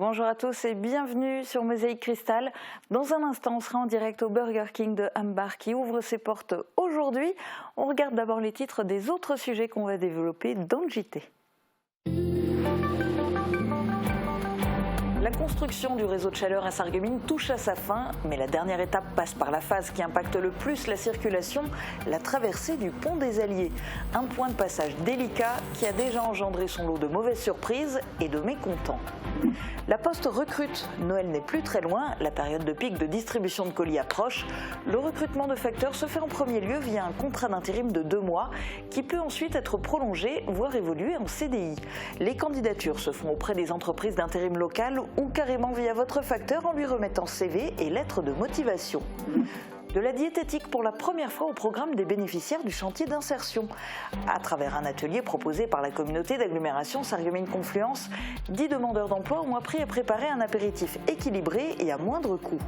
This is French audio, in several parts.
Bonjour à tous et bienvenue sur Mosaïque Cristal. Dans un instant, on sera en direct au Burger King de Hambar qui ouvre ses portes aujourd'hui. On regarde d'abord les titres des autres sujets qu'on va développer dans le JT. La construction du réseau de chaleur à Sarreguemines touche à sa fin, mais la dernière étape passe par la phase qui impacte le plus la circulation, la traversée du pont des Alliés. Un point de passage délicat qui a déjà engendré son lot de mauvaises surprises et de mécontents. La Poste recrute. Noël n'est plus très loin, la période de pic de distribution de colis approche. Le recrutement de facteurs se fait en premier lieu via un contrat d'intérim de 2 mois qui peut ensuite être prolongé, voire évoluer en CDI. Les candidatures se font auprès des entreprises d'intérim locales ou carrément via votre facteur en lui remettant CV et lettre de motivation. De la diététique pour la première fois au programme des bénéficiaires du chantier d'insertion. À travers un atelier proposé par la communauté d'agglomération Sarreguemines-Confluence, 10 demandeurs d'emploi ont appris à préparer un apéritif équilibré et à moindre coût.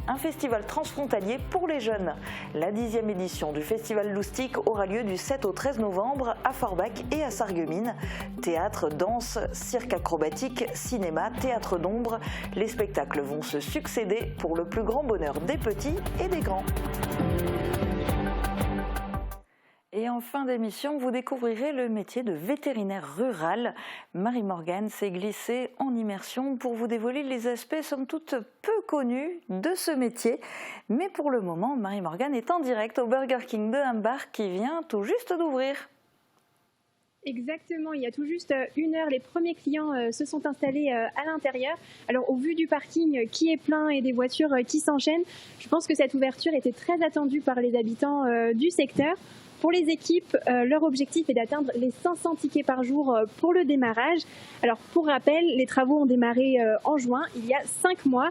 Un festival transfrontalier pour les jeunes. La 10e édition du Festival Loustic aura lieu du 7 au 13 novembre à Forbach et à Sarreguemines. Théâtre, danse, cirque acrobatique, cinéma, théâtre d'ombre. Les spectacles vont se succéder pour le plus grand bonheur des petits et des grands. Et en fin d'émission, vous découvrirez le métier de vétérinaire rural. Marie-Morgane s'est glissée en immersion pour vous dévoiler les aspects somme toute peu connus de ce métier. Mais pour le moment, Marie-Morgane est en direct au Burger King de Hambar qui vient tout juste d'ouvrir. Exactement, il y a tout juste 1 heure, les premiers clients se sont installés à l'intérieur. Alors au vu du parking qui est plein et des voitures qui s'enchaînent, je pense que cette ouverture était très attendue par les habitants du secteur. Pour les équipes, leur objectif est d'atteindre les 500 tickets par jour pour le démarrage. Alors pour rappel, les travaux ont démarré en juin, il y a 5 mois,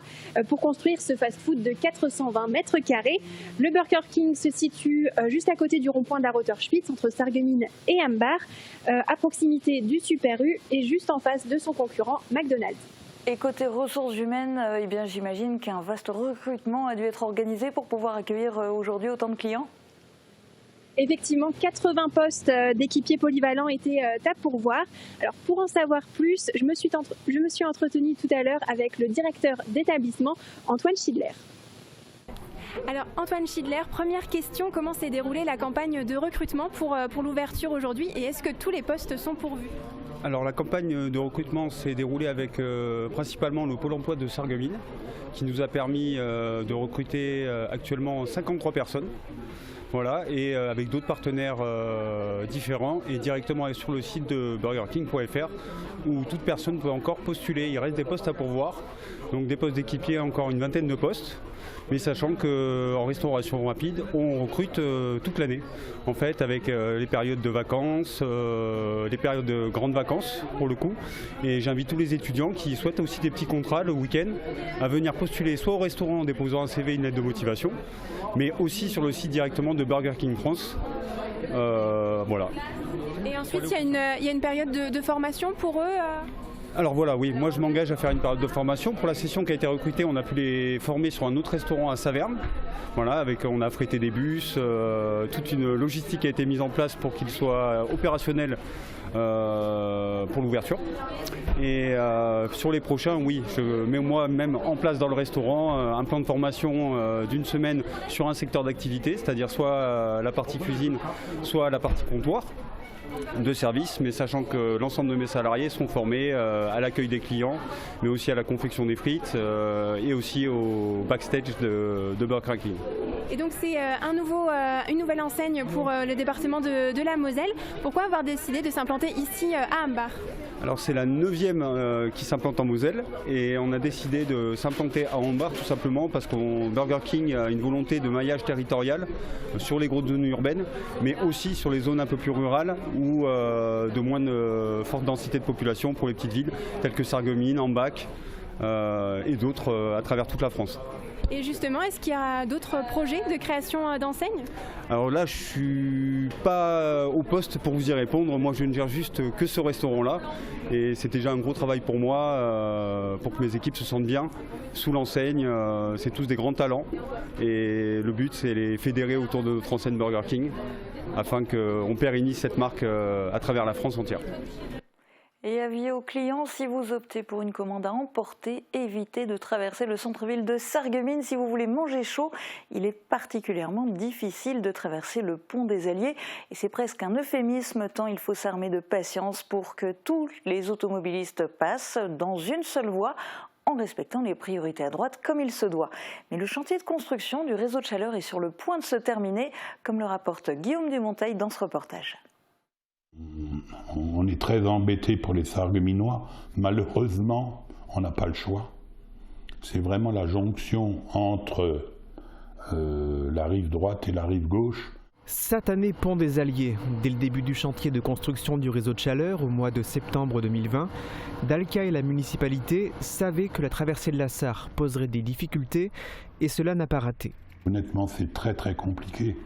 pour construire ce fast-food de 420 mètres carrés. Le Burger King se situe juste à côté du rond-point de la Rotterspitz, entre Sarreguemines et Hambar, à proximité du Super U et juste en face de son concurrent McDonald's. Et côté ressources humaines, j'imagine qu'un vaste recrutement a dû être organisé pour pouvoir accueillir aujourd'hui autant de clients. Effectivement, 80 postes d'équipiers polyvalents étaient à pourvoir. Alors pour en savoir plus, je me suis entretenue tout à l'heure avec le directeur d'établissement, Antoine Schidler. Alors Antoine Schidler, première question, comment s'est déroulée la campagne de recrutement pour l'ouverture aujourd'hui et est-ce que tous les postes sont pourvus ? Alors la campagne de recrutement s'est déroulée avec principalement le Pôle emploi de Sarreguemines qui nous a permis de recruter actuellement 53 personnes. Voilà, et avec d'autres partenaires différents et directement sur le site de burgerking.fr où toute personne peut encore postuler. Il reste des postes à pourvoir, donc des postes d'équipiers, encore une vingtaine de postes. Mais sachant qu'en restauration rapide, on recrute toute l'année, en fait, avec les périodes de vacances, les périodes de grandes vacances pour le coup. Et j'invite tous les étudiants qui souhaitent aussi des petits contrats le week-end à venir postuler soit au restaurant en déposant un CV et une lettre de motivation, mais aussi sur le site directement de Burger King France. Voilà. Et ensuite, il y a une période de formation pour eux Alors voilà, oui, moi je m'engage à faire une période de formation. Pour la session qui a été recrutée, on a pu les former sur un autre restaurant à Saverne. Voilà, on a affrété des bus, toute une logistique a été mise en place pour qu'ils soient opérationnels pour l'ouverture. Et sur les prochains, oui, je mets moi-même en place dans le restaurant un plan de formation d'une semaine sur un secteur d'activité, c'est-à-dire soit la partie cuisine, soit la partie comptoir de service, mais sachant que l'ensemble de mes salariés sont formés à l'accueil des clients, mais aussi à la confection des frites et aussi au backstage de Burger King. Et donc c'est une nouvelle enseigne pour le département de la Moselle. Pourquoi avoir décidé de s'implanter ici à Hambar ? Alors c'est la 9e qui s'implante en Moselle et on a décidé de s'implanter à Hambar tout simplement parce que Burger King a une volonté de maillage territorial sur les grosses zones urbaines, mais aussi sur les zones un peu plus rurales ou de moins forte densité de population pour les petites villes telles que Sarreguemines, Hambach et d'autres à travers toute la France. Et justement, est-ce qu'il y a d'autres projets de création d'enseignes ? Alors là, je ne suis pas au poste pour vous y répondre. Moi, je ne gère juste que ce restaurant-là. Et c'est déjà un gros travail pour moi, pour que mes équipes se sentent bien sous l'enseigne. C'est tous des grands talents. Et le but, c'est les fédérer autour de notre enseigne Burger King, afin qu'on pérennise cette marque à travers la France entière. Et avis aux clients, si vous optez pour une commande à emporter, évitez de traverser le centre-ville de Sarreguemines si vous voulez manger chaud. Il est particulièrement difficile de traverser le pont des Alliés et c'est presque un euphémisme tant il faut s'armer de patience pour que tous les automobilistes passent dans une seule voie en respectant les priorités à droite comme il se doit. Mais le chantier de construction du réseau de chaleur est sur le point de se terminer, comme le rapporte Guillaume Dumonteil dans ce reportage. On est très embêtés pour les Sarregueminois. Malheureusement, on n'a pas le choix. C'est vraiment la jonction entre la rive droite et la rive gauche. Satané pont des Alliés. Dès le début du chantier de construction du réseau de chaleur au mois de septembre 2020, Dalca et la municipalité savaient que la traversée de la Sarre poserait des difficultés et cela n'a pas raté. Honnêtement, c'est très très compliqué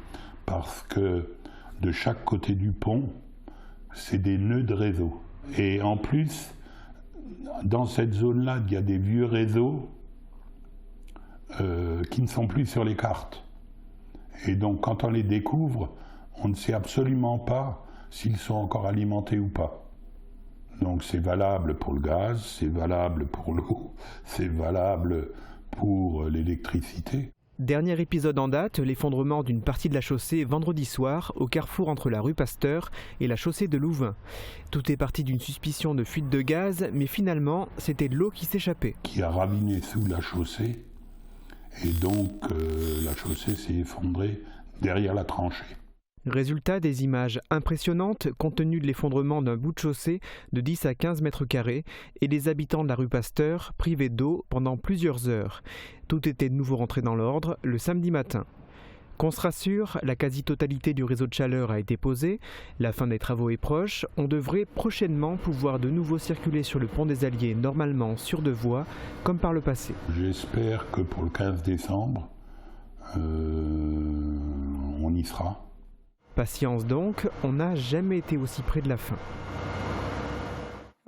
parce que de chaque côté du pont, c'est des nœuds de réseau. Et en plus, dans cette zone-là, il y a des vieux réseaux qui ne sont plus sur les cartes. Et donc, quand on les découvre, on ne sait absolument pas s'ils sont encore alimentés ou pas. Donc, c'est valable pour le gaz, c'est valable pour l'eau, c'est valable pour l'électricité. Dernier épisode en date, l'effondrement d'une partie de la chaussée vendredi soir au carrefour entre la rue Pasteur et la chaussée de Louvain. Tout est parti d'une suspicion de fuite de gaz, mais finalement, c'était de l'eau qui s'échappait. Qui a raviné sous la chaussée, et donc la chaussée s'est effondrée derrière la tranchée. Résultat, des images impressionnantes compte tenu de l'effondrement d'un bout de chaussée de 10 à 15 mètres carrés et des habitants de la rue Pasteur privés d'eau pendant plusieurs heures. Tout était de nouveau rentré dans l'ordre le samedi matin. Qu'on se rassure, la quasi-totalité du réseau de chaleur a été posée, la fin des travaux est proche, on devrait prochainement pouvoir de nouveau circuler sur le pont des Alliés normalement sur deux voies, comme par le passé. J'espère que pour le 15 décembre, on y sera. Patience donc, on n'a jamais été aussi près de la fin.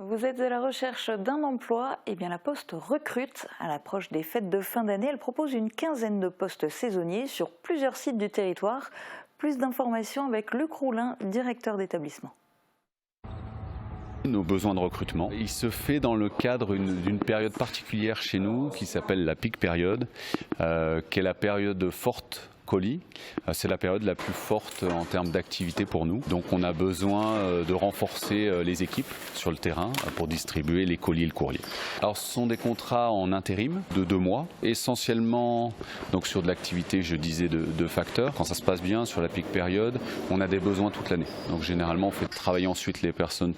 Vous êtes à la recherche d'un emploi, et bien la Poste recrute. À l'approche des fêtes de fin d'année, elle propose une quinzaine de postes saisonniers sur plusieurs sites du territoire. Plus d'informations avec Luc Roulin, directeur d'établissement. Nos besoins de recrutement, il se fait dans le cadre d'une période particulière chez nous qui s'appelle la peak période, qui est la période forte colis. C'est la période la plus forte en termes d'activité pour nous. Donc on a besoin de renforcer les équipes sur le terrain pour distribuer les colis et le courrier. Alors ce sont des contrats en intérim de 2 mois, essentiellement donc sur de l'activité, je disais, de facteurs. Quand ça se passe bien sur la peak période, on a des besoins toute l'année. Donc généralement on fait travailler ensuite les personnes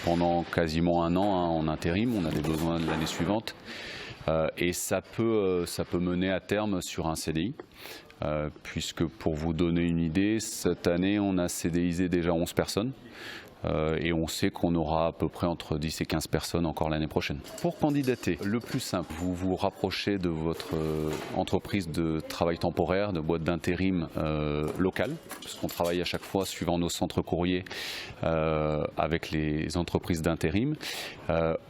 pendant quasiment 1 an en intérim. On a des besoins de l'année suivante. Et ça peut mener à terme sur un CDI. Puisque pour vous donner une idée, cette année on a CDIsé déjà 11 personnes et on sait qu'on aura à peu près entre 10 et 15 personnes encore l'année prochaine. Pour candidater, le plus simple, vous vous rapprochez de votre entreprise de travail temporaire, de boîte d'intérim locale, parce qu'on travaille à chaque fois suivant nos centres courriers avec les entreprises d'intérim,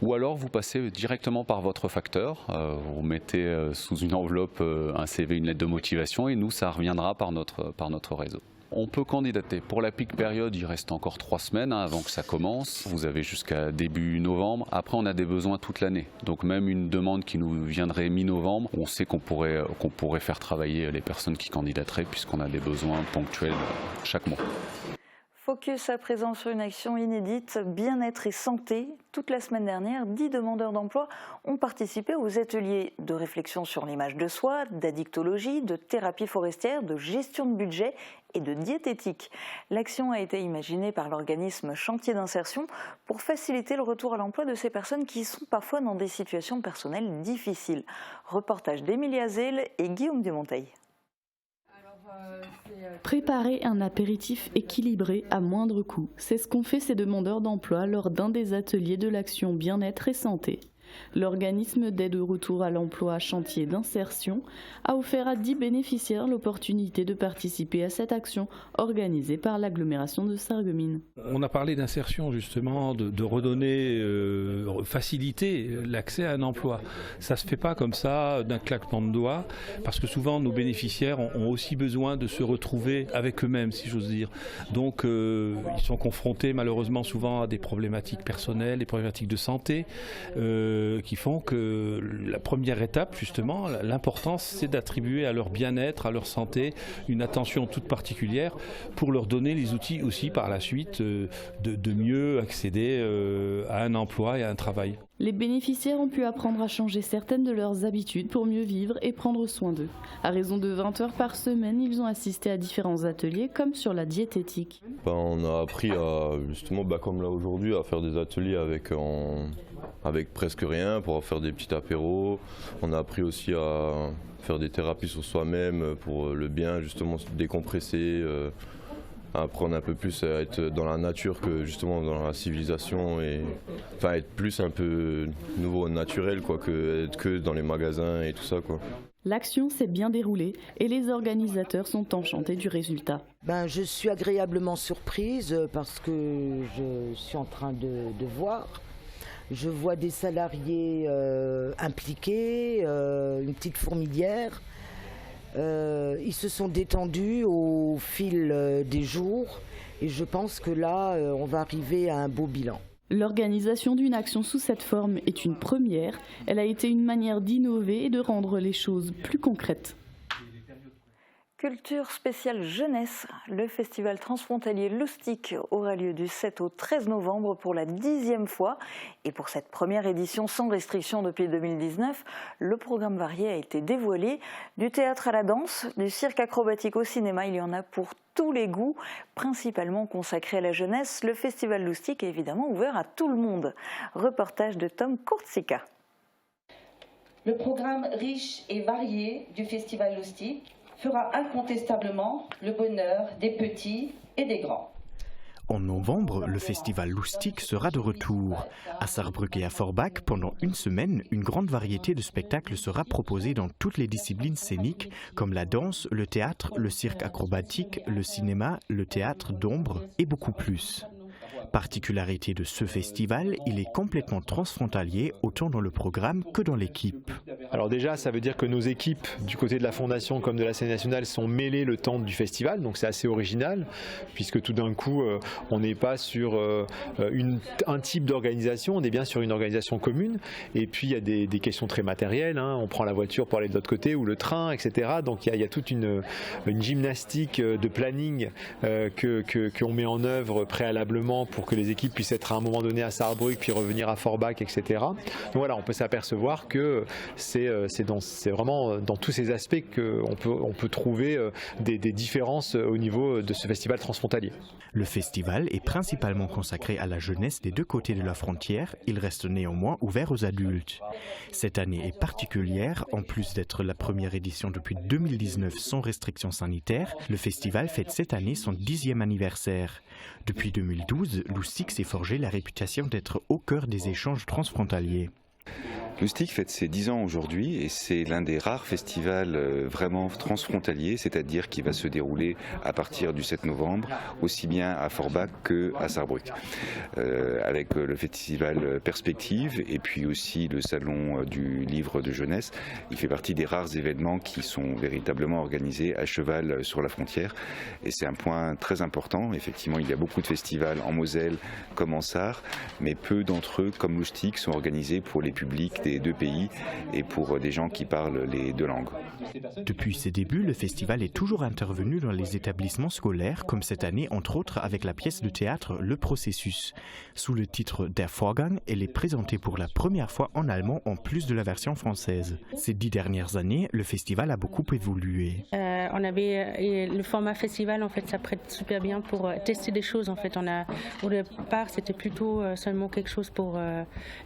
ou alors vous passez directement par votre facteur, vous mettez sous une enveloppe un CV, une lettre de motivation et nous ça reviendra par notre réseau. On peut candidater. Pour la peak période, il reste encore 3 semaines avant que ça commence. Vous avez jusqu'à début novembre. Après, on a des besoins toute l'année. Donc même une demande qui nous viendrait mi-novembre, on sait qu'on pourrait faire travailler les personnes qui candidateraient puisqu'on a des besoins ponctuels chaque mois. Focus à présent sur une action inédite, bien-être et santé. Toute la semaine dernière, 10 demandeurs d'emploi ont participé aux ateliers de réflexion sur l'image de soi, d'addictologie, de thérapie forestière, de gestion de budget et de diététique. L'action a été imaginée par l'organisme Chantier d'insertion pour faciliter le retour à l'emploi de ces personnes qui sont parfois dans des situations personnelles difficiles. Reportage d'Émilie Azel et Guillaume Dumonteil. Préparer un apéritif équilibré à moindre coût, c'est ce qu'ont fait ces demandeurs d'emploi lors d'un des ateliers de l'action bien-être et santé. L'organisme d'aide au retour à l'emploi Chantier d'insertion a offert à 10 bénéficiaires l'opportunité de participer à cette action organisée par l'agglomération de Sarreguemines. On a parlé d'insertion justement, de redonner, faciliter l'accès à un emploi. Ça ne se fait pas comme ça d'un claquement de doigts, parce que souvent nos bénéficiaires ont aussi besoin de se retrouver avec eux-mêmes, si j'ose dire. Donc ils sont confrontés malheureusement souvent à des problématiques personnelles, des problématiques de santé, qui font que la première étape, justement, l'importance, c'est d'attribuer à leur bien-être, à leur santé, une attention toute particulière pour leur donner les outils aussi par la suite de mieux accéder à un emploi et à un travail. Les bénéficiaires ont pu apprendre à changer certaines de leurs habitudes pour mieux vivre et prendre soin d'eux. À raison de 20 heures par semaine, ils ont assisté à différents ateliers comme sur la diététique. On a appris à, justement, comme là aujourd'hui, à faire des ateliers avec presque rien pour faire des petits apéros. On a appris aussi à faire des thérapies sur soi-même pour le bien, justement, se décompresser. Apprendre un peu plus à être dans la nature que justement dans la civilisation et être plus un peu nouveau naturel que être que dans les magasins et tout ça quoi. L'action s'est bien déroulée et les organisateurs sont enchantés du résultat. Je suis agréablement surprise parce que je suis en train de voir. Je vois des salariés impliqués, une petite fourmilière. Ils se sont détendus au fil des jours et je pense que là, on va arriver à un beau bilan. L'organisation d'une action sous cette forme est une première. Elle a été une manière d'innover et de rendre les choses plus concrètes. Culture spéciale jeunesse, le festival transfrontalier Loustic aura lieu du 7 au 13 novembre pour la 10e fois. Et pour cette première édition sans restriction depuis 2019, le programme varié a été dévoilé. Du théâtre à la danse, du cirque acrobatique au cinéma, il y en a pour tous les goûts. Principalement consacré à la jeunesse, le festival Loustic est évidemment ouvert à tout le monde. Reportage de Tom Kurtzika. Le programme riche et varié du festival Loustic fera incontestablement le bonheur des petits et des grands. En novembre, le festival Loustic sera de retour. À Sarrebruck et à Forbach, pendant une semaine, une grande variété de spectacles sera proposée dans toutes les disciplines scéniques, comme la danse, le théâtre, le cirque acrobatique, le cinéma, le théâtre d'ombre et beaucoup plus. Particularité de ce festival, il est complètement transfrontalier, autant dans le programme que dans l'équipe. Alors déjà, ça veut dire que nos équipes, du côté de la Fondation comme de la scène nationale, sont mêlées le temps du festival, donc c'est assez original, puisque tout d'un coup, on n'est pas sur un type d'organisation, on est bien sur une organisation commune, et puis il y a des questions très matérielles, on prend la voiture pour aller de l'autre côté, ou le train, etc. Donc il y a toute une gymnastique de planning qu'on met en œuvre préalablement pour que les équipes puissent être à un moment donné à Sarrebruck, puis revenir à Forbach, etc. Donc voilà, on peut s'apercevoir que c'est vraiment dans tous ces aspects qu'on peut trouver des différences au niveau de ce festival transfrontalier. Le festival est principalement consacré à la jeunesse des deux côtés de la frontière. Il reste néanmoins ouvert aux adultes. Cette année est particulière. En plus d'être la première édition depuis 2019 sans restrictions sanitaires, le festival fête cette année son 10e anniversaire. Depuis 2012, Loustic s'est forgé la réputation d'être au cœur des échanges transfrontaliers. Loustic fête ses 10 ans aujourd'hui et c'est l'un des rares festivals vraiment transfrontaliers, c'est-à-dire qui va se dérouler à partir du 7 novembre, aussi bien à Forbach qu'à Sarrebruck. Avec le festival Perspective et puis aussi le salon du livre de jeunesse, il fait partie des rares événements qui sont véritablement organisés à cheval sur la frontière. Et c'est un point très important. Effectivement, il y a beaucoup de festivals en Moselle comme en Sarre, mais peu d'entre eux, comme Loustic, sont organisés pour les publics des deux pays et pour des gens qui parlent les deux langues. Depuis ses débuts, le festival est toujours intervenu dans les établissements scolaires, comme cette année, entre autres, avec la pièce de théâtre Le Processus. Sous le titre Der Vorgang, elle est présentée pour la première fois en allemand en plus de la version française. Ces 10 dernières années, le festival a beaucoup évolué. On avait le format festival, en fait, ça prête super bien pour tester des choses. En fait, au départ, c'était plutôt seulement quelque chose pour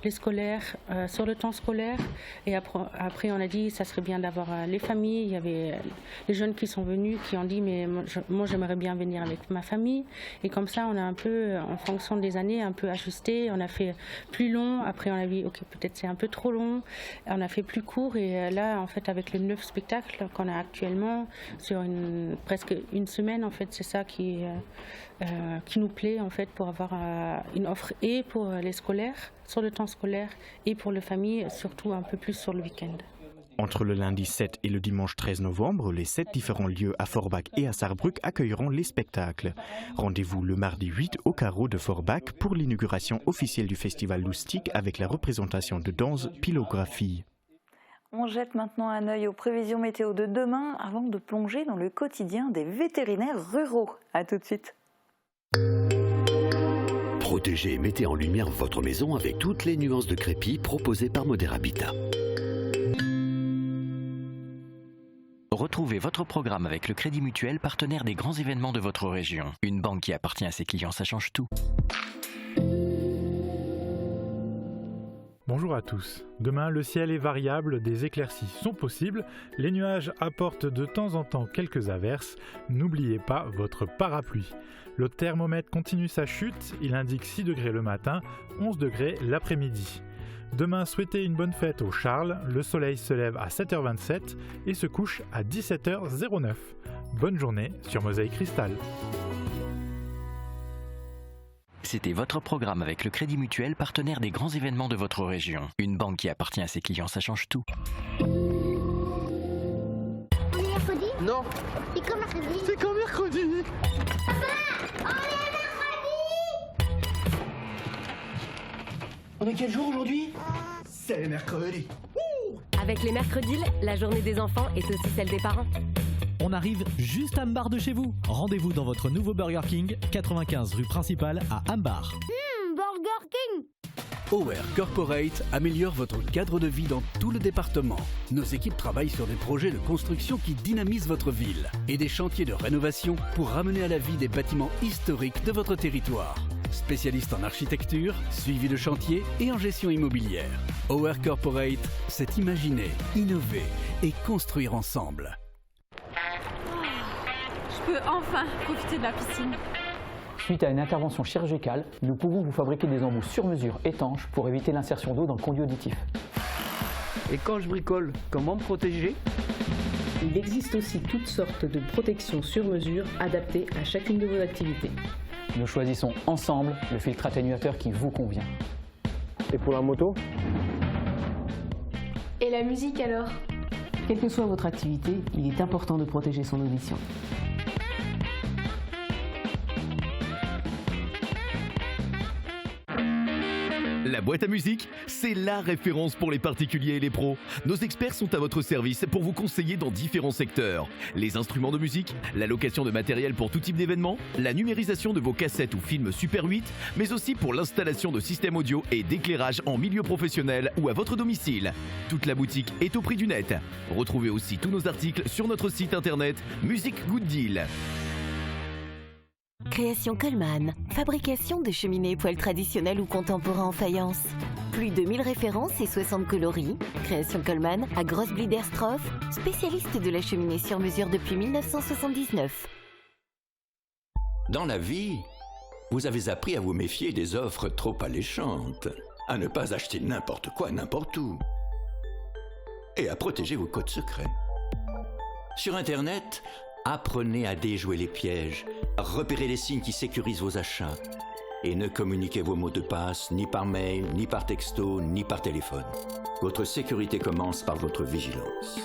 les scolaires sur le temps temps scolaire. Et après on a dit ça serait bien d'avoir les familles. Il y avait les jeunes qui sont venus qui ont dit mais moi j'aimerais bien venir avec ma famille. Et comme ça on a un peu, en fonction des années, un peu ajusté. On a fait plus long. Après on a dit ok peut-être c'est un peu trop long. On a fait plus court. Et là en fait avec les 9 spectacles qu'on a actuellement sur presque une semaine en fait c'est ça qui nous plaît en fait pour avoir une offre et pour les scolaires sur le temps scolaire et pour les familles surtout un peu plus sur le week-end. Entre le lundi 7 et le dimanche 13 novembre, les 7 différents lieux à Forbach et à Sarrebruck accueilleront les spectacles. Rendez-vous le mardi 8 au carreau de Forbach pour l'inauguration officielle du festival Lustig avec la représentation de danse Pilographie. On jette maintenant un œil aux prévisions météo de demain avant de plonger dans le quotidien des vétérinaires ruraux. A tout de suite. Protégez et mettez en lumière votre maison avec toutes les nuances de crépi proposées par Modèle Habitat. Retrouvez votre programme avec le Crédit Mutuel, partenaire des grands événements de votre région. Une banque qui appartient à ses clients, ça change tout. Bonjour à tous. Demain, le ciel est variable, des éclaircies sont possibles, les nuages apportent de temps en temps quelques averses. N'oubliez pas votre parapluie. Le thermomètre continue sa chute, il indique 6 degrés le matin, 11 degrés l'après-midi. Demain, souhaitez une bonne fête au Charles, le soleil se lève à 7h27 et se couche à 17h09. Bonne journée sur Mosaïque Cristal. C'était votre programme avec le Crédit Mutuel, partenaire des grands événements de votre région. Une banque qui appartient à ses clients, ça change tout. On est mercredi ? Non. C'est quand mercredi ? C'est quand mercredi ? Papa, on est mercredi ! On est quel jour aujourd'hui ? C'est mercredi. Avec les mercredis, la journée des enfants est aussi celle des parents. On arrive juste à Ambar de chez vous. Rendez-vous dans votre nouveau Burger King, 95 rue principale à Ambar. Burger King ! OR Corporate améliore votre cadre de vie dans tout le département. Nos équipes travaillent sur des projets de construction qui dynamisent votre ville et des chantiers de rénovation pour ramener à la vie des bâtiments historiques de votre territoire. Spécialiste en architecture, suivi de chantier et en gestion immobilière. OR Corporate, c'est imaginer, innover et construire ensemble. Je peux enfin profiter de la piscine. Suite à une intervention chirurgicale, nous pouvons vous fabriquer des embouts sur mesure étanches pour éviter l'insertion d'eau dans le conduit auditif. Et quand je bricole, comment me protéger ? Il existe aussi toutes sortes de protections sur mesure adaptées à chacune de vos activités. Nous choisissons ensemble le filtre atténuateur qui vous convient. Et pour la moto ? Et la musique alors ? Quelle que soit votre activité, il est important de protéger son audition. La boîte à musique, c'est la référence pour les particuliers et les pros. Nos experts sont à votre service pour vous conseiller dans différents secteurs. Les instruments de musique, la location de matériel pour tout type d'événement, la numérisation de vos cassettes ou films Super 8, mais aussi pour l'installation de systèmes audio et d'éclairage en milieu professionnel ou à votre domicile. Toute la boutique est au prix du net. Retrouvez aussi tous nos articles sur notre site internet Music Good Deal. Création Coleman, fabrication de cheminées et poêles traditionnels ou contemporains en faïence. Plus de 1000 références et 60 coloris. Création Coleman à Grosse-Bliederstroff, spécialiste de la cheminée sur mesure depuis 1979. Dans la vie, vous avez appris à vous méfier des offres trop alléchantes, à ne pas acheter n'importe quoi, n'importe où, et à protéger vos codes secrets. Sur Internet, apprenez à déjouer les pièges, à repérer les signes qui sécurisent vos achats. Et ne communiquez vos mots de passe ni par mail, ni par texto, ni par téléphone. Votre sécurité commence par votre vigilance.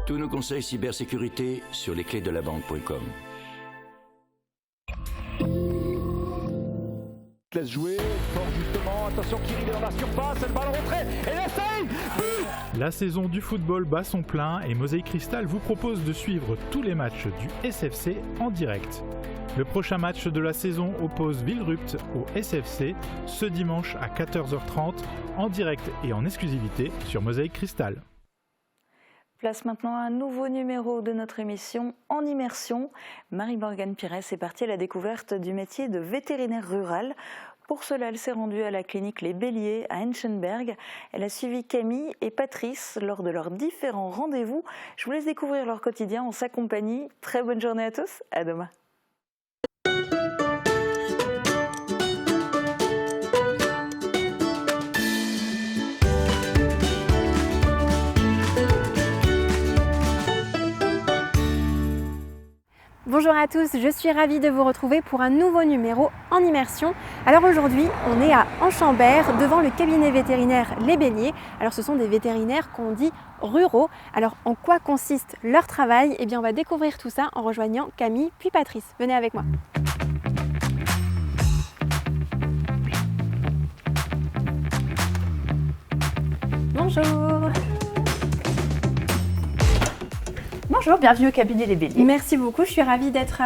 Tous nos conseils cybersécurité sur lesclésdelabanque.com. Laisse jouer, fort justement, attention Kirill est dans la surface, le ballon retrait, et l'essaye. La saison du football bat son plein et Mosaïque Cristal vous propose de suivre tous les matchs du SFC en direct. Le prochain match de la saison oppose Villerupt au SFC ce dimanche à 14h30 en direct et en exclusivité sur Mosaïque Cristal. Place maintenant un nouveau numéro de notre émission En Immersion. Marie-Morgane Pires est partie à la découverte du métier de vétérinaire rural Pour cela, elle s'est rendue à la clinique Les Béliers à Enchenberg. Elle a suivi Camille et Patrice lors de leurs différents rendez-vous. Je vous laisse découvrir leur quotidien en sa compagnie. Très bonne journée à tous, à demain. Bonjour à tous, je suis ravie de vous retrouver pour un nouveau numéro en immersion. Alors aujourd'hui, on est à Enchenberg devant le cabinet vétérinaire Les Béliers. Alors ce sont des vétérinaires qu'on dit ruraux. Alors en quoi consiste leur travail? Eh bien on va découvrir tout ça en rejoignant Camille puis Patrice. Venez avec moi. Bonjour. Bonjour, bienvenue au cabinet Les Béliers. Merci beaucoup, je suis ravie d'être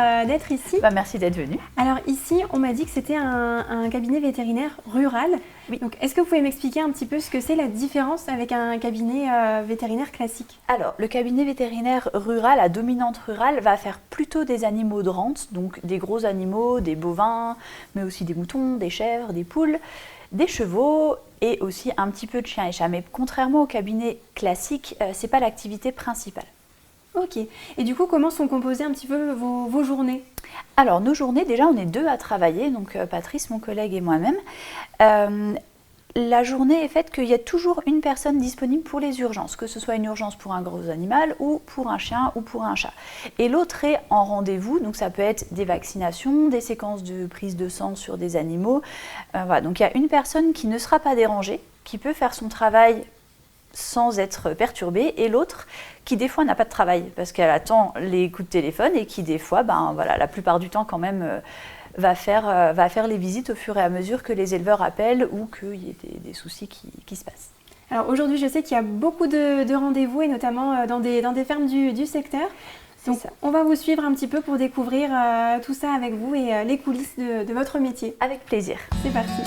ici. Merci d'être venue. Alors ici, on m'a dit que c'était un cabinet vétérinaire rural. Oui. Donc est-ce que vous pouvez m'expliquer un petit peu ce que c'est la différence avec un cabinet vétérinaire classique? Alors, le cabinet vétérinaire rural à dominante rurale va faire plutôt des animaux de rente, donc des gros animaux, des bovins, mais aussi des moutons, des chèvres, des poules, des chevaux et aussi un petit peu de chiens et chats. Mais contrairement au cabinet classique, c'est pas l'activité principale. Ok. Et du coup, comment sont composées un petit peu vos journées? Alors, nos journées, déjà, on est deux à travailler, donc Patrice, mon collègue, et moi-même. La journée est faite qu'il y a toujours une personne disponible pour les urgences, que ce soit une urgence pour un gros animal ou pour un chien ou pour un chat. Et l'autre est en rendez-vous, donc ça peut être des vaccinations, des séquences de prise de sang sur des animaux. Voilà. Donc il y a une personne qui ne sera pas dérangée, qui peut faire son travail sans être perturbée, et l'autre qui des fois n'a pas de travail parce qu'elle attend les coups de téléphone et qui des fois, la plupart du temps quand même, va faire les visites au fur et à mesure que les éleveurs appellent ou qu'il y ait des soucis qui se passent. Alors aujourd'hui, je sais qu'il y a beaucoup de rendez-vous et notamment dans des fermes du secteur. Donc on va vous suivre un petit peu pour découvrir tout ça avec vous et les coulisses de votre métier. Avec plaisir. C'est parti.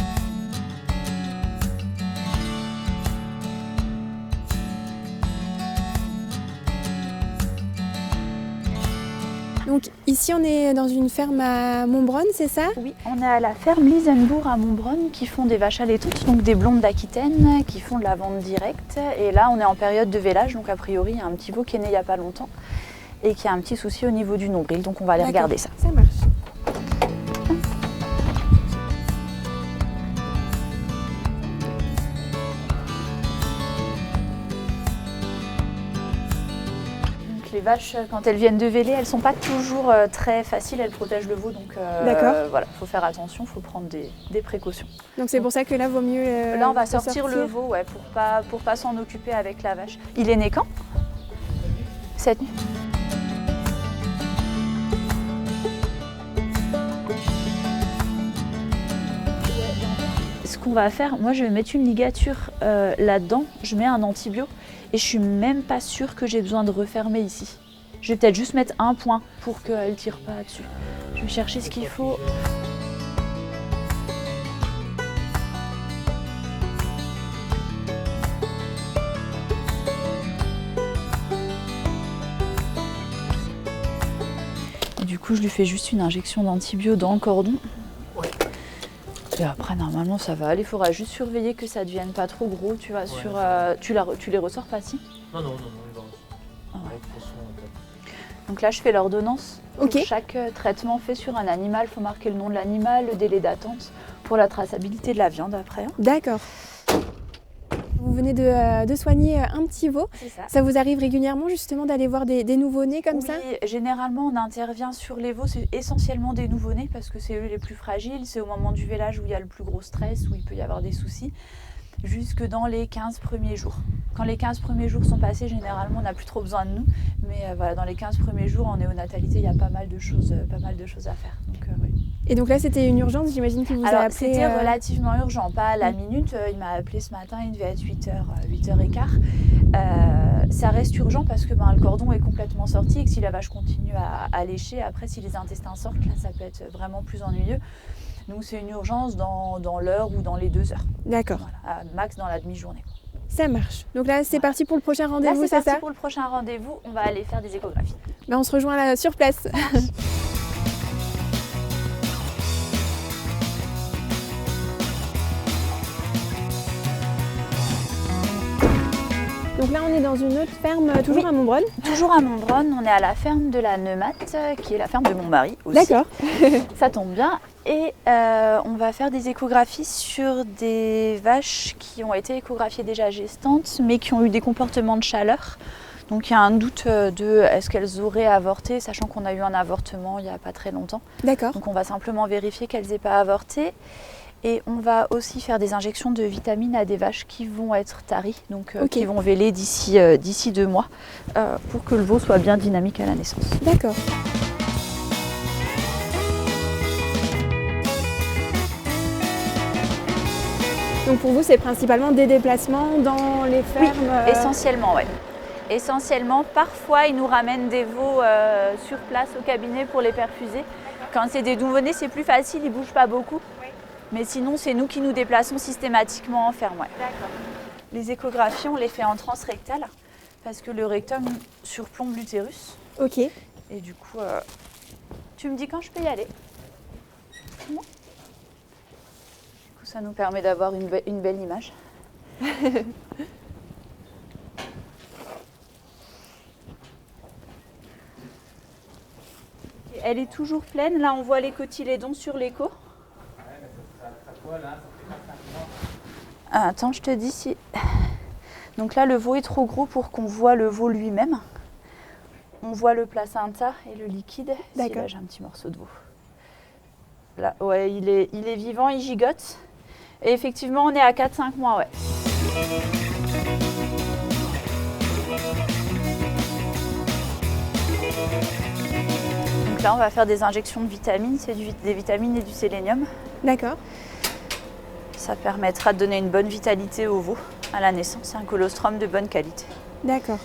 Donc ici on est dans une ferme à Montbronne, c'est ça? Oui, on est à la ferme Lisenbourg à Montbronne qui font des vaches allaitantes, donc des blondes d'Aquitaine qui font de la vente directe. Et là on est en période de vélage, donc a priori il y a un petit veau qui est né il n'y a pas longtemps et qui a un petit souci au niveau du nombril, donc on va aller regarder ça. Ça marche. Les vaches, quand elles viennent de véler, elles ne sont pas toujours très faciles, elles protègent le veau, donc voilà, il faut faire attention, il faut prendre des précautions. Donc c'est pour ça que là, vaut mieux là, on va sortir le veau pour pas s'en occuper avec la vache. Il est né quand? Cette nuit. Ce qu'on va faire, moi je vais mettre une ligature là-dedans, je mets un antibio. Et je suis même pas sûre que j'ai besoin de refermer ici. Je vais peut-être juste mettre un point pour qu'elle ne tire pas dessus. Je vais chercher ce qu'il faut. Et du coup, je lui fais juste une injection d'antibio dans le cordon. Et après, normalement, ça va aller. Il faudra juste surveiller que ça ne devienne pas trop gros. Tu vois, tu les ressors pas, si? Non, il va Donc là, je fais l'ordonnance. Ok. Pour chaque traitement fait sur un animal, il faut marquer le nom de l'animal, le délai d'attente pour la traçabilité de la viande après. D'accord. Vous venez de soigner un petit veau. C'est ça. Ça vous arrive régulièrement justement d'aller voir des nouveau-nés comme ça? Oui, généralement on intervient sur les veaux, c'est essentiellement des nouveau-nés parce que c'est eux les plus fragiles, c'est au moment du vélage où il y a le plus gros stress, où il peut y avoir des soucis, jusque dans les 15 premiers jours. Quand les 15 premiers jours sont passés, généralement on n'a plus trop besoin de nous, mais voilà, dans les 15 premiers jours en néonatalité, il y a pas mal de choses à faire. Donc, oui. Et donc là, c'était une urgence, j'imagine qu'il vous a appelé. C'était relativement urgent, pas à la minute. Il m'a appelé ce matin, il devait être 8h15. Ça reste urgent parce que le cordon est complètement sorti et que si la vache continue à lécher, après, si les intestins sortent, là, ça peut être vraiment plus ennuyeux. Donc c'est une urgence dans l'heure ou dans les 2 heures. D'accord. Voilà, max dans la demi-journée. Ça marche. Donc là, c'est parti pour le prochain rendez-vous, c'est ça? Là, c'est parti pour le prochain rendez-vous. On va aller faire des échographies. On se rejoint là, sur place. Donc là, on est dans une autre ferme, toujours à Montbronne. Toujours à Montbronne, on est à la ferme de la Neumate, qui est la ferme de mon mari aussi. D'accord. Ça tombe bien. Et on va faire des échographies sur des vaches qui ont été échographiées déjà gestantes, mais qui ont eu des comportements de chaleur. Donc il y a un doute de est-ce qu'elles auraient avorté, sachant qu'on a eu un avortement il n'y a pas très longtemps. D'accord. Donc on va simplement vérifier qu'elles n'aient pas avorté. Et on va aussi faire des injections de vitamines à des vaches qui vont être taries, donc qui vont véler d'ici 2 mois, pour que le veau soit bien dynamique à la naissance. D'accord. Donc pour vous, c'est principalement des déplacements dans les fermes? Oui, essentiellement, oui. Essentiellement, parfois, ils nous ramènent des veaux sur place au cabinet pour les perfuser. Quand c'est des nouveau-nés, c'est plus facile, ils ne bougent pas beaucoup. Mais sinon, c'est nous qui nous déplaçons systématiquement en ferme. Ouais. D'accord. Les échographies, on les fait en transrectal parce que le rectum surplombe l'utérus. Ok. Et du coup, tu me dis quand je peux y aller. Du coup, ça nous permet d'avoir une belle image. Elle est toujours pleine. Là, on voit les cotylédons sur l'écho. Attends, je te dis si... Donc là, le veau est trop gros pour qu'on voit le veau lui-même. On voit le placenta et le liquide. D'accord. Là, j'ai un petit morceau de veau. Là, ouais, il est vivant, il gigote. Et effectivement, on est à 4-5 mois, ouais. Donc là, on va faire des injections de vitamines. C'est des vitamines et du sélénium. D'accord. Ça permettra de donner une bonne vitalité au veau à la naissance. C'est un colostrum de bonne qualité. D'accord.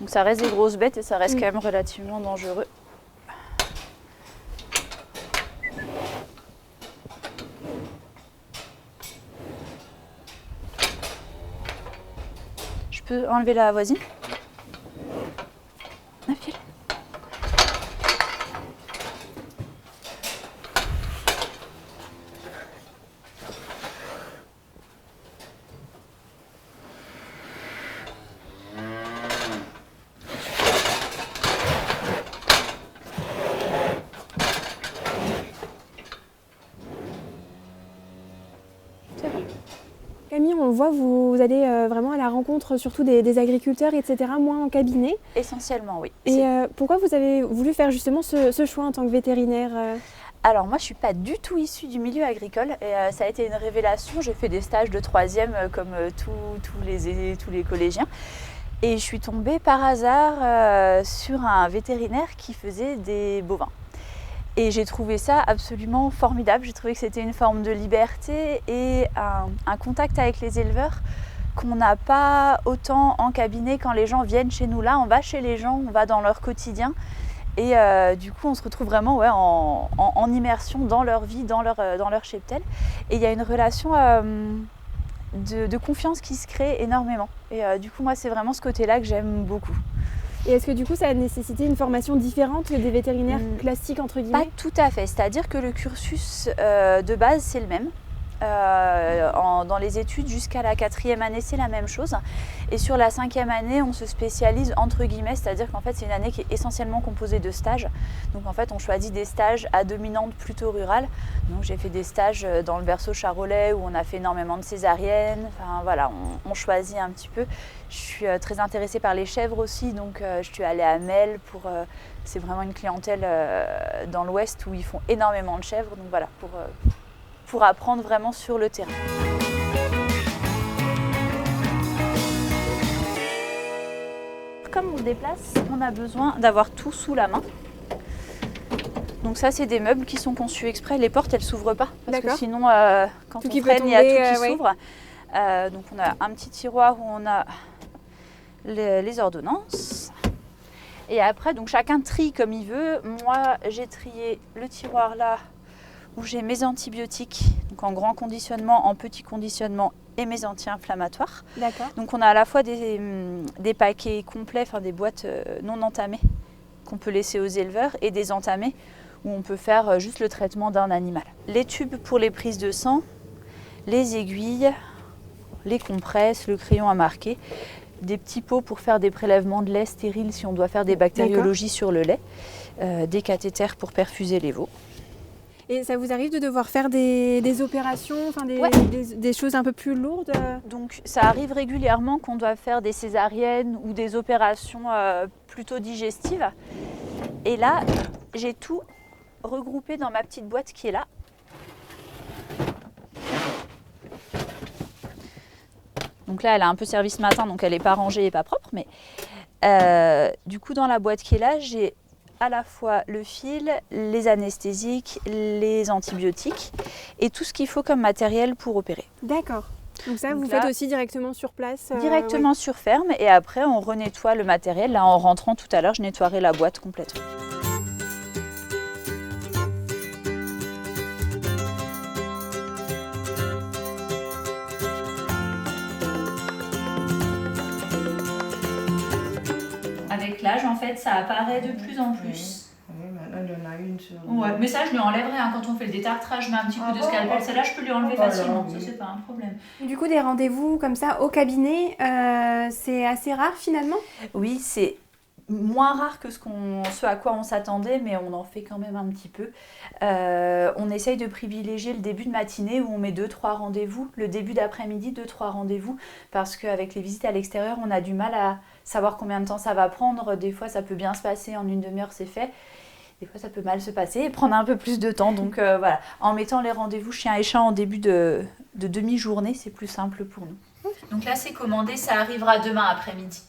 Donc ça reste des grosses bêtes et ça reste quand même relativement dangereux. Je peux enlever la voisine? Ah, file. Camille, on le voit, vous allez vraiment à la rencontre surtout des agriculteurs, etc., moins en cabinet. Essentiellement, oui. Et pourquoi vous avez voulu faire justement ce choix en tant que vétérinaire Alors moi, je ne suis pas du tout issue du milieu agricole et ça a été une révélation. J'ai fait des stages de 3e comme tous les collégiens. Et je suis tombée par hasard sur un vétérinaire qui faisait des bovins. Et j'ai trouvé ça absolument formidable. J'ai trouvé que c'était une forme de liberté et un contact avec les éleveurs qu'on n'a pas autant en cabinet quand les gens viennent chez nous. Là, on va chez les gens, on va dans leur quotidien. Et du coup, on se retrouve vraiment en immersion dans leur vie, dans leur cheptel. Et il y a une relation de confiance qui se crée énormément. Et du coup, moi, c'est vraiment ce côté-là que j'aime beaucoup. Et est-ce que du coup ça a nécessité une formation différente que des vétérinaires classiques entre guillemets? Pas tout à fait, c'est-à-dire que le cursus de base c'est le même. Dans les études jusqu'à la 4e année c'est la même chose. Et sur la 5e année on se spécialise entre guillemets, c'est-à-dire qu'en fait c'est une année qui est essentiellement composée de stages. Donc en fait on choisit des stages à dominante plutôt rurale. Donc j'ai fait des stages dans le berceau charolais où on a fait énormément de césariennes. Enfin voilà, on choisit un petit peu. Je suis très intéressée par les chèvres aussi, donc je suis allée à Mel pour... c'est vraiment une clientèle dans l'ouest où ils font énormément de chèvres. Donc voilà, pour apprendre vraiment sur le terrain. Comme on se déplace, on a besoin d'avoir tout sous la main. Donc ça, c'est des meubles qui sont conçus exprès. Les portes, elles ne s'ouvrent pas. Parce que sinon, quand on freine, il y a tout qui s'ouvre. Donc on a un petit tiroir où on a les ordonnances. Et après, donc chacun trie comme il veut. Moi, j'ai trié le tiroir là où j'ai mes antibiotiques, donc en grand conditionnement, en petit conditionnement et mes anti-inflammatoires. D'accord. Donc on a à la fois des paquets complets, enfin des boîtes non entamées qu'on peut laisser aux éleveurs et des entamées où on peut faire juste le traitement d'un animal. Les tubes pour les prises de sang, les aiguilles, les compresses, le crayon à marquer, des petits pots pour faire des prélèvements de lait stériles si on doit faire des bactériologies sur le lait, des cathéters pour perfuser les veaux. Et ça vous arrive de devoir faire des opérations, enfin des choses un peu plus lourdes? Donc ça arrive régulièrement qu'on doit faire des césariennes ou des opérations plutôt digestives. Et là, j'ai tout regroupé dans ma petite boîte qui est là. Donc là, elle a un peu servi ce matin, donc elle n'est pas rangée et pas propre. Mais du coup, dans la boîte qui est là, j'ai à la fois le fil, les anesthésiques, les antibiotiques et tout ce qu'il faut comme matériel pour opérer. D'accord. Donc ça, vous là, faites aussi directement sur place? Directement sur ferme et après, on renettoie le matériel. Là, en rentrant tout à l'heure, je nettoierai la boîte complètement. Avec l'âge, en fait, ça apparaît de plus en plus. Oui, maintenant, il y en a une sur... Ouais, mais ça, je lui enlèverai. Hein. Quand on fait le détartrage, je mets un petit coup de scalpel. Celle-là, je peux lui enlever facilement. Ça, c'est pas un problème. Du coup, des rendez-vous comme ça au cabinet, c'est assez rare finalement? Oui, c'est moins rare que ce à quoi on s'attendait, mais on en fait quand même un petit peu. On essaye de privilégier le début de matinée où on met 2-3 rendez-vous, le début d'après-midi 2-3 rendez-vous, parce qu'avec les visites à l'extérieur, on a du mal à savoir combien de temps ça va prendre. Des fois, ça peut bien se passer, en une demi-heure, c'est fait. Des fois, ça peut mal se passer et prendre un peu plus de temps. Donc voilà, en mettant les rendez-vous chien et chat en début de demi-journée, c'est plus simple pour nous. Donc là, c'est commandé, ça arrivera demain après-midi.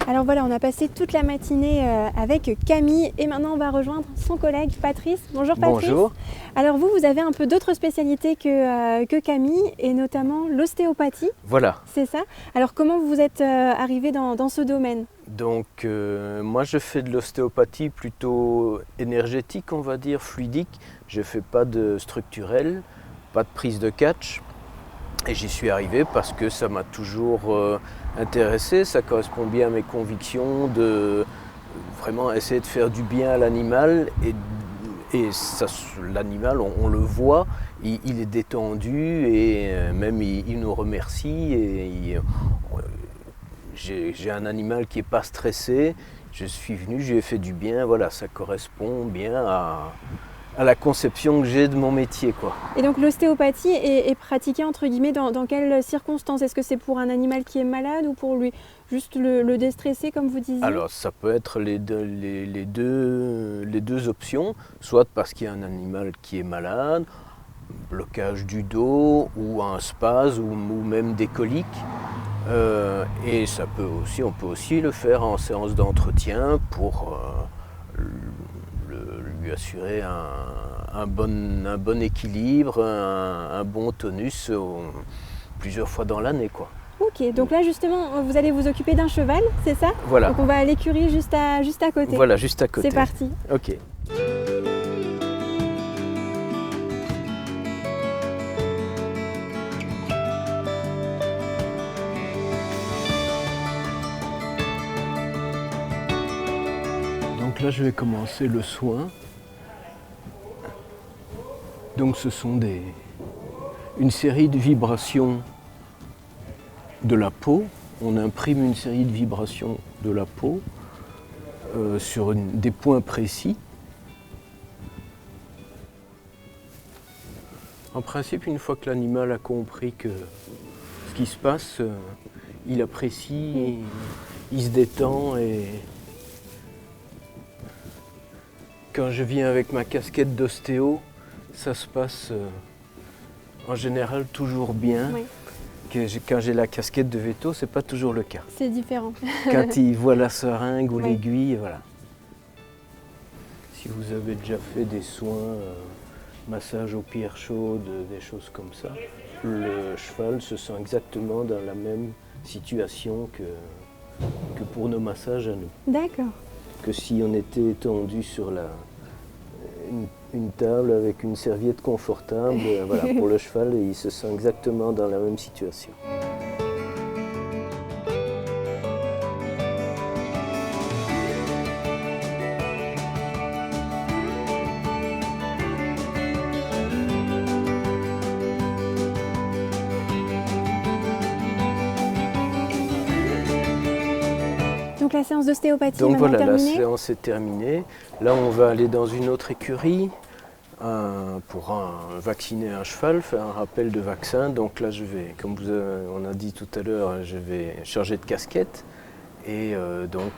Alors voilà, on a passé toute la matinée avec Camille et maintenant on va rejoindre son collègue Patrice. Bonjour Patrice. Bonjour. Alors vous avez un peu d'autres spécialités que Camille et notamment l'ostéopathie. Voilà. C'est ça. Alors comment vous êtes arrivé dans ce domaine? Donc moi je fais de l'ostéopathie plutôt énergétique, on va dire, fluidique. Je ne fais pas de structurel, pas de prise de catch. Et j'y suis arrivé parce que ça m'a toujours intéressé, ça correspond bien à mes convictions de vraiment essayer de faire du bien à l'animal et l'animal, on le voit, il est détendu et même il nous remercie. Et j'ai un animal qui n'est pas stressé, je suis venu, je lui ai fait du bien, voilà, ça correspond bien à la conception que j'ai de mon métier, quoi. Et donc l'ostéopathie est pratiquée entre guillemets dans quelles circonstances? Est-ce que c'est pour un animal qui est malade ou pour lui juste le déstresser comme vous disiez? Alors ça peut être les deux options, soit parce qu'il y a un animal qui est malade, blocage du dos ou un spasme ou même des coliques. Et on peut aussi le faire en séance d'entretien pour lui assurer un bon équilibre, un bon tonus plusieurs fois dans l'année, quoi. Ok, donc là justement vous allez vous occuper d'un cheval, c'est ça? Voilà. Donc on va à l'écurie juste à côté. Voilà, juste à côté. C'est parti. Ok. Donc là je vais commencer le soin. Donc ce sont une série de vibrations de la peau. On imprime une série de vibrations de la peau sur des points précis. En principe, une fois que l'animal a compris que ce qui se passe, il apprécie, il se détend et quand je viens avec ma casquette d'ostéo, ça se passe en général toujours bien. Oui. Quand j'ai la casquette de veto, c'est pas toujours le cas. C'est différent. Quand il voit la seringue ou l'aiguille, voilà. Si vous avez déjà fait des soins, massage aux pierres chaudes, des choses comme ça, le cheval se sent exactement dans la même situation que pour nos massages à nous. D'accord. que si on était étendu sur une table avec une serviette confortable. Voilà, pour le cheval, il se sent exactement dans la même situation. Donc la séance d'ostéopathie Donc voilà, terminée. la séance est terminée. Là, on va aller dans une autre écurie pour vacciner un cheval, faire un rappel de vaccin. Donc là, je vais, comme on a dit tout à l'heure, je vais changer de casquette et donc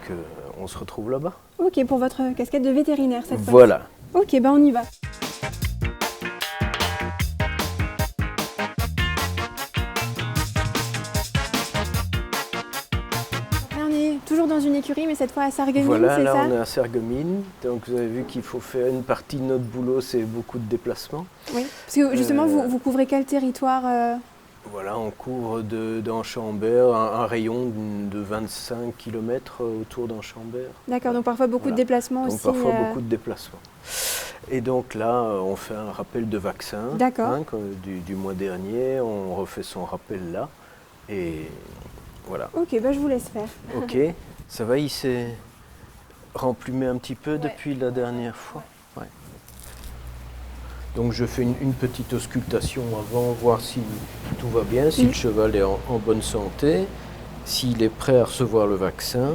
on se retrouve là-bas. Ok, pour votre casquette de vétérinaire cette fois. Voilà. Ok, ben on y va. Toujours dans une écurie, mais cette fois à Sarreguemines, voilà, c'est ça? Voilà, là on est à Sarreguemines. Donc vous avez vu qu'il faut faire une partie de notre boulot, c'est beaucoup de déplacements. Oui, parce que justement, vous couvrez quel territoire? Voilà, on couvre d'Enchambert un rayon de 25 km autour d'Enchambert. D'accord, donc parfois beaucoup de déplacements aussi. Donc parfois beaucoup de déplacements. Et donc là, on fait un rappel de vaccin. D'accord. Du mois dernier, on refait son rappel là. Et voilà. Ok, bah je vous laisse faire. Ok, ça va, il s'est remplumé un petit peu depuis la dernière fois. Ouais. Donc je fais une petite auscultation avant, voir si tout va bien, si le cheval est en bonne santé, s'il est prêt à recevoir le vaccin.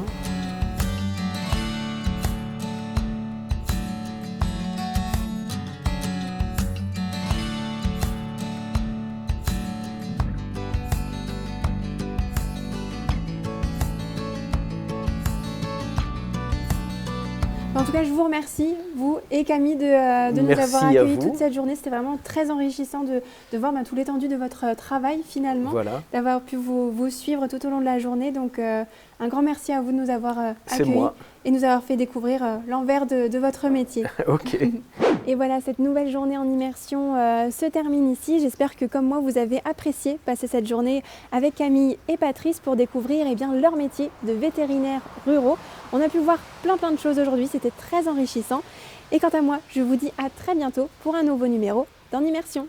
En tout cas, je vous remercie, vous et Camille, de nous avoir accueillis toute cette journée. C'était vraiment très enrichissant de voir tout l'étendue de votre travail finalement, d'avoir pu vous suivre tout au long de la journée. Donc un grand merci à vous de nous avoir accueillis et nous avoir fait découvrir l'envers de votre métier. Ok. Et voilà, cette nouvelle journée en immersion se termine ici. J'espère que comme moi, vous avez apprécié passer cette journée avec Camille et Patrice pour découvrir leur métier de vétérinaires ruraux. On a pu voir plein de choses aujourd'hui, c'était très enrichissant. Et quant à moi, je vous dis à très bientôt pour un nouveau numéro d'En Immersion.